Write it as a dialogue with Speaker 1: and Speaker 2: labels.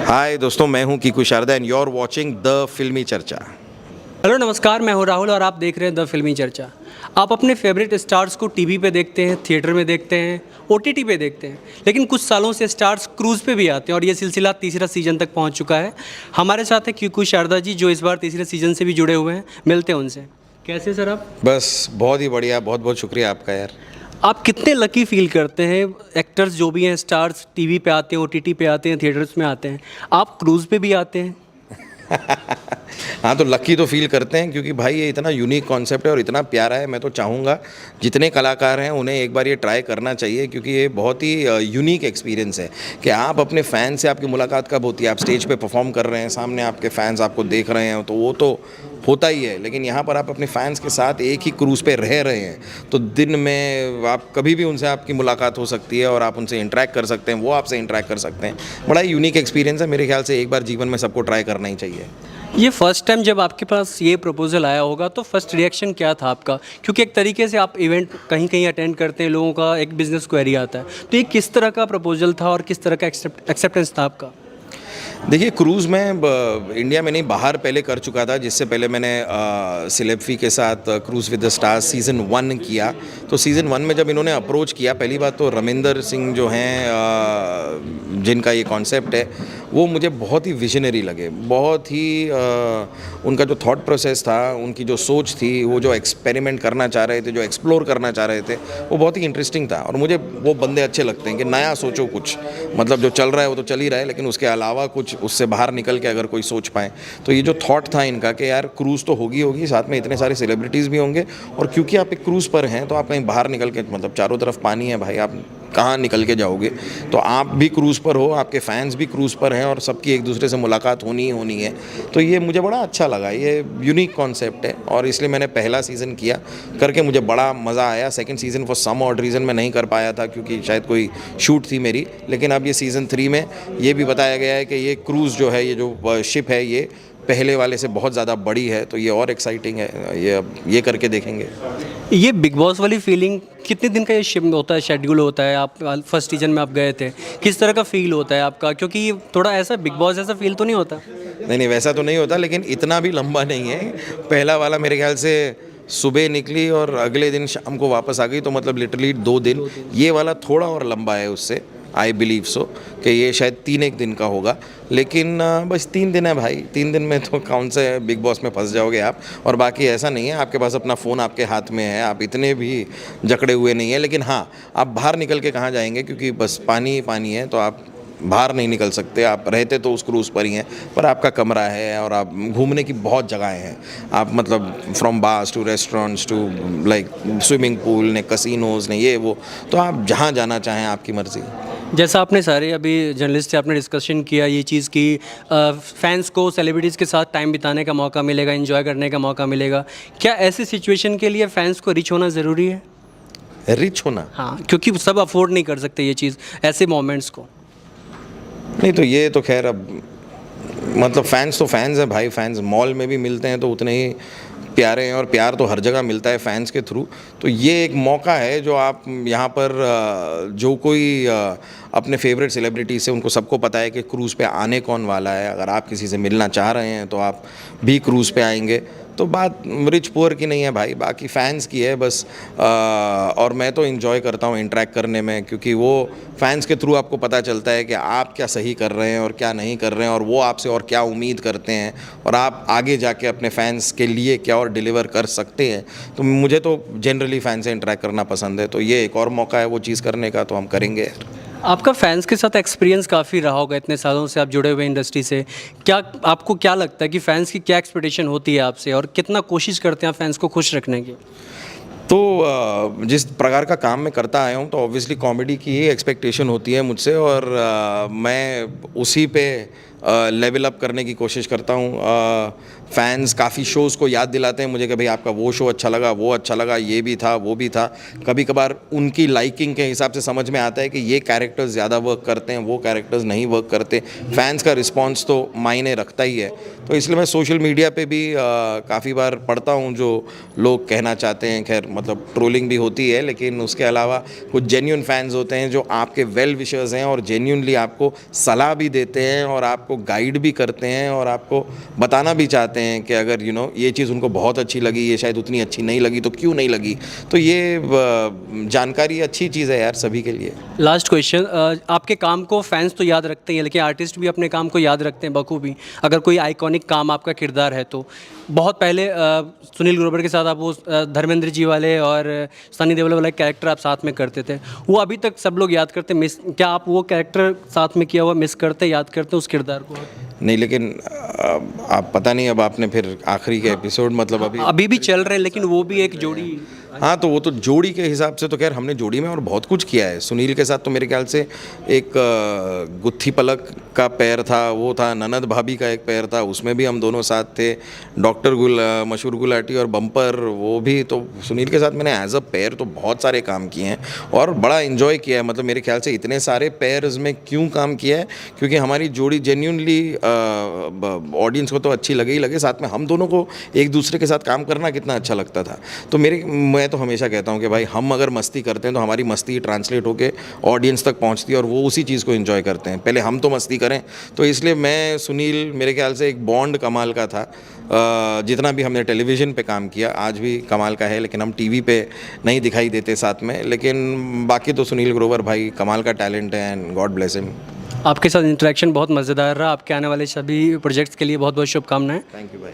Speaker 1: हाय दोस्तों, मैं हूं Kiku Sharda and you are watching the Filmi Charcha.
Speaker 2: Hello नमस्कार, मैं हूं राहुल और आप देख रहे हैं द फिल्मी चर्चा। आप अपने फेवरेट स्टार्स को टीवी पे देखते हैं, थिएटर में देखते हैं, ओटीटी पे देखते हैं, लेकिन कुछ सालों से स्टार्स क्रूज़ पे भी आते हैं और ये सिलसिला तीसरा सीजन तक पहुंच चुका है। हमारे साथ है कीकू शारदा जी, जो इस बार तीसरे सीजन से भी जुड़े हुए हैं। मिलते हैं उनसे। कैसे सर आप?
Speaker 1: बस बहुत ही बढ़िया, बहुत बहुत शुक्रिया आपका यार।
Speaker 2: आप कितने लकी फील करते हैं? एक्टर्स जो भी हैं, स्टार्स टीवी पे आते हैं, ओटीटी पे आते हैं, थिएटर्स में आते हैं, आप क्रूज़ पे भी आते हैं।
Speaker 1: हाँ, तो लकी तो फील करते हैं क्योंकि भाई ये इतना यूनिक कॉन्सेप्ट है और इतना प्यारा है। मैं तो चाहूँगा जितने कलाकार हैं उन्हें एक बार ये ट्राई करना चाहिए क्योंकि ये बहुत ही यूनिक एक्सपीरियंस है कि आप अपने फ़ैन से आपकी मुलाकात कब होती है। आप स्टेज पे परफॉर्म कर रहे हैं, सामने आपके फ़ैन्स आपको देख रहे हैं, तो वो तो होता ही है, लेकिन यहाँ पर आप अपने फ़ैन्स के साथ एक ही क्रूज़ पे रह रहे हैं, तो दिन में आप कभी भी उनसे आपकी मुलाकात हो सकती है और आप उनसे इंटरेक्ट कर सकते हैं, वो आपसे इंटरेक्ट कर सकते हैं। बड़ा ही यूनिक एक्सपीरियंस है। मेरे ख्याल से एक बार जीवन में सबको ट्राई करना ही चाहिए।
Speaker 2: ये फर्स्ट टाइम जब आपके पास ये प्रपोज़ल आया होगा तो फर्स्ट रिएक्शन क्या था आपका? क्योंकि एक तरीके से आप इवेंट कहीं कहीं अटेंड करते हैं, लोगों का एक बिजनेस क्वेरी आता है, तो ये किस तरह का प्रपोज़ल था और किस तरह का एक्सेप्टेंस था आपका?
Speaker 1: देखिए, क्रूज़ में इंडिया में नहीं, बाहर पहले कर चुका था। जिससे पहले मैंने सिलेब्फी के साथ cruise with the stars season 1 किया। तो सीज़न 1 में जब इन्होंने अप्रोच किया, पहली बात तो रमिंदर सिंह जो हैं, जिनका ये कॉन्सेप्ट है, वो मुझे बहुत ही विजनरी लगे। बहुत ही उनका जो थॉट प्रोसेस था, उनकी जो सोच थी, वो जो एक्सपेरिमेंट करना चाह रहे थे, जो एक्सप्लोर करना चाह रहे थे, वो बहुत ही इंटरेस्टिंग था। और मुझे वो बंदे अच्छे लगते हैं कि नया सोचो कुछ, मतलब जो चल रहा है वो तो चल ही रहा है, लेकिन उसके अलावा कुछ उससे बाहर निकल के अगर कोई सोच पाए। तो ये जो थॉट था इनका कि यार क्रूज़ तो होगी, साथ में इतने सारे सेलिब्रिटीज़ भी होंगे, और क्योंकि आप एक क्रूज़ पर हैं तो आप कहीं बाहर निकल के, मतलब चारों तरफ पानी है भाई, आप कहाँ निकल के जाओगे। तो आप भी क्रूज़ पर हो, आपके फैंस भी क्रूज़ पर हैं और सबकी एक दूसरे से मुलाकात होनी ही होनी है। तो ये मुझे बड़ा अच्छा लगा, ये यूनिक कॉन्सेप्ट है और इसलिए मैंने पहला सीज़न किया, करके मुझे बड़ा मज़ा आया। Second season for some odd reason मैं नहीं कर पाया था क्योंकि शायद कोई शूट थी मेरी, लेकिन अब ये सीज़न 3 में ये भी बताया गया है कि ये क्रूज़ जो है, ये जो शिप है, ये पहले वाले से बहुत ज़्यादा बड़ी है, तो ये और एक्साइटिंग है। ये अब ये करके देखेंगे।
Speaker 2: ये बिग बॉस वाली फीलिंग, कितने दिन का ये शिफ्ट होता है, शेड्यूल होता है? आप फर्स्ट सीजन में आप गए थे, किस तरह का फील होता है आपका? क्योंकि ये थोड़ा ऐसा बिग बॉस जैसा फील तो नहीं होता?
Speaker 1: नहीं, वैसा तो नहीं होता, लेकिन इतना भी लंबा नहीं है। पहला वाला मेरे ख्याल से सुबह निकली और अगले दिन शाम को वापस आ गई, तो मतलब लिटरली 2 दिन। ये वाला थोड़ा और लंबा है उससे, आई बिलीव सो, कि ये शायद 3-1 दिन का होगा, लेकिन बस 3 दिन है भाई। 3 दिन में तो कौन से बिग बॉस में फंस जाओगे आप। और बाकी ऐसा नहीं है, आपके पास अपना फ़ोन आपके हाथ में है, आप इतने भी जकड़े हुए नहीं हैं। लेकिन हाँ, आप बाहर निकल के कहाँ जाएंगे, क्योंकि बस पानी ही पानी है, तो आप बाहर नहीं निकल सकते। आप रहते तो उस क्रूज़ पर ही हैं, पर आपका कमरा है और आप घूमने की बहुत जगहें हैं। आप मतलब from bars to restaurants to like swimming pool ने, कसिनोज़ ने, ये वो, तो आप जहाँ जाना चाहें आपकी मर्ज़ी।
Speaker 2: जैसा आपने सारे अभी जर्नलिस्ट से आपने डिस्कशन किया ये चीज़ की, फैंस को सेलिब्रिटीज़ के साथ टाइम बिताने का मौका मिलेगा, एंजॉय करने का मौका मिलेगा। क्या ऐसी सिचुएशन के लिए फैंस को रिच होना ज़रूरी है?
Speaker 1: रिच होना?
Speaker 2: हाँ, क्योंकि सब अफोर्ड नहीं कर सकते ये चीज़, ऐसे मोमेंट्स को।
Speaker 1: नहीं, तो ये तो खैर अब मतलब फैंस तो फैंस हैं भाई। फैंस मॉल में भी मिलते हैं तो उतने ही प्यारे हैं, और प्यार तो हर जगह मिलता है फैंस के थ्रू। तो ये एक मौका है जो आप यहाँ पर जो कोई अपने फेवरेट सेलिब्रिटी से, उनको सबको पता है कि क्रूज़ पे आने कौन वाला है। अगर आप किसी से मिलना चाह रहे हैं तो आप भी क्रूज़ पे आएंगे। तो बात रिच पुअर की नहीं है भाई, बाकी फ़ैन्स की है बस। और मैं तो इन्जॉय करता हूँ इंटरेक्ट करने में, क्योंकि वो फैंस के थ्रू आपको पता चलता है कि आप क्या सही कर रहे हैं और क्या नहीं कर रहे हैं, और वो आपसे और क्या उम्मीद करते हैं, और आप आगे जाके अपने फैंस के लिए क्या और डिलीवर कर सकते हैं। तो मुझे तो जनरली फ़ैन से इंटरेक्ट करना पसंद है, तो ये एक और मौका है वो चीज़ करने का, तो हम करेंगे यार।
Speaker 2: आपका फैंस के साथ एक्सपीरियंस काफ़ी रहा होगा, इतने सालों से आप जुड़े हुए इंडस्ट्री से। क्या आपको क्या लगता है कि फ़ैंस की क्या एक्सपेक्टेशन होती है आपसे, और कितना कोशिश करते हैं आप फैंस को खुश रखने की?
Speaker 1: तो जिस प्रकार का काम मैं करता आया हूँ, तो ऑब्वियसली कॉमेडी की ही एक्सपेक्टेशन होती है मुझसे, और मैं उसी पे लेवल अप करने की कोशिश करता हूँ। फैंस काफ़ी शोज़ को याद दिलाते हैं मुझे कि भाई आपका वो शो अच्छा लगा, वो अच्छा लगा, ये भी था, वो भी था। कभी कभार उनकी लाइकिंग के हिसाब से समझ में आता है कि ये कैरेक्टर्स ज़्यादा वर्क करते हैं, वो कैरेक्टर्स नहीं वर्क करते। फैंस का रिस्पॉन्स तो मायने रखता ही है। तो इसलिए मैं सोशल मीडिया पे भी काफ़ी बार पढ़ता हूँ जो लोग कहना चाहते हैं। खैर मतलब ट्रोलिंग भी होती है, लेकिन उसके अलावा कुछ जेन्युइन फैंस होते हैं जो आपके वेल विशर्स हैं और जेन्युइनली आपको सलाह भी देते हैं और आपको आपको गाइड भी करते हैं और आपको बताना भी चाहते हैं कि अगर ये चीज़ उनको बहुत अच्छी लगी, ये शायद उतनी अच्छी नहीं लगी तो क्यों नहीं लगी। तो ये जानकारी अच्छी चीज़ है यार सभी के लिए।
Speaker 2: लास्ट क्वेश्चन, आपके काम को फैंस तो याद रखते हैं लेकिन आर्टिस्ट भी अपने काम को याद रखते हैं बखूबी, अगर कोई आइकॉनिक काम आपका किरदार है तो। बहुत पहले सुनील ग्रोवर के साथ आप वो धर्मेंद्र जी वाले और सनी देओल वाला कैरेक्टर आप साथ में करते थे, वो अभी तक सब लोग याद करते, मिस क्या आप वो कैरेक्टर साथ में किया हुआ मिस करते, याद करते उस किरदार को?
Speaker 1: नहीं, लेकिन आप पता नहीं, अब आपने फिर आखिरी के एपिसोड मतलब
Speaker 2: अभी भी चल रहे हैं लेकिन वो भी एक जोड़ी।
Speaker 1: हाँ, तो वो तो जोड़ी के हिसाब से तो खैर हमने जोड़ी में और बहुत कुछ किया है। सुनील के साथ तो मेरे ख्याल से एक गुत्थी पलक का पैर था, वो था, ननद भाभी का एक पैर था, उसमें भी हम दोनों साथ थे। डॉक्टर मशहूर गुलाटी और बम्पर, वो भी तो सुनील के साथ मैंने एज अ पैर तो बहुत सारे काम किए हैं और बड़ा इन्जॉय किया है। मतलब मेरे ख्याल से इतने सारे पैर्स में क्यों काम किया है, क्योंकि हमारी जोड़ी जेन्यूनली ऑडियंस को तो अच्छी लगे ही लगे, साथ में हम दोनों को एक दूसरे के साथ काम करना कितना अच्छा लगता था। तो मैं तो हमेशा कहता हूँ कि भाई हम अगर मस्ती करते हैं तो हमारी मस्ती ट्रांसलेट होके ऑडियंस तक पहुँचती है और वो उसी चीज़ को एंजॉय करते हैं। पहले हम तो मस्ती करें, तो इसलिए मैं सुनील मेरे ख्याल से एक बॉन्ड कमाल का था। जितना भी हमने टेलीविज़न पे काम किया आज भी कमाल का है, लेकिन हम टीवी पे नहीं दिखाई देते साथ में। लेकिन बाकी तो सुनील ग्रोवर भाई कमाल का टैलेंट है एंड गॉड ब्लेस हिम।
Speaker 2: आपके साथ इंटरेक्शन बहुत मज़ेदार रहा। आपके आने वाले सभी प्रोजेक्ट्स के लिए बहुत बहुत शुभकामनाएं।
Speaker 1: थैंक यू भाई।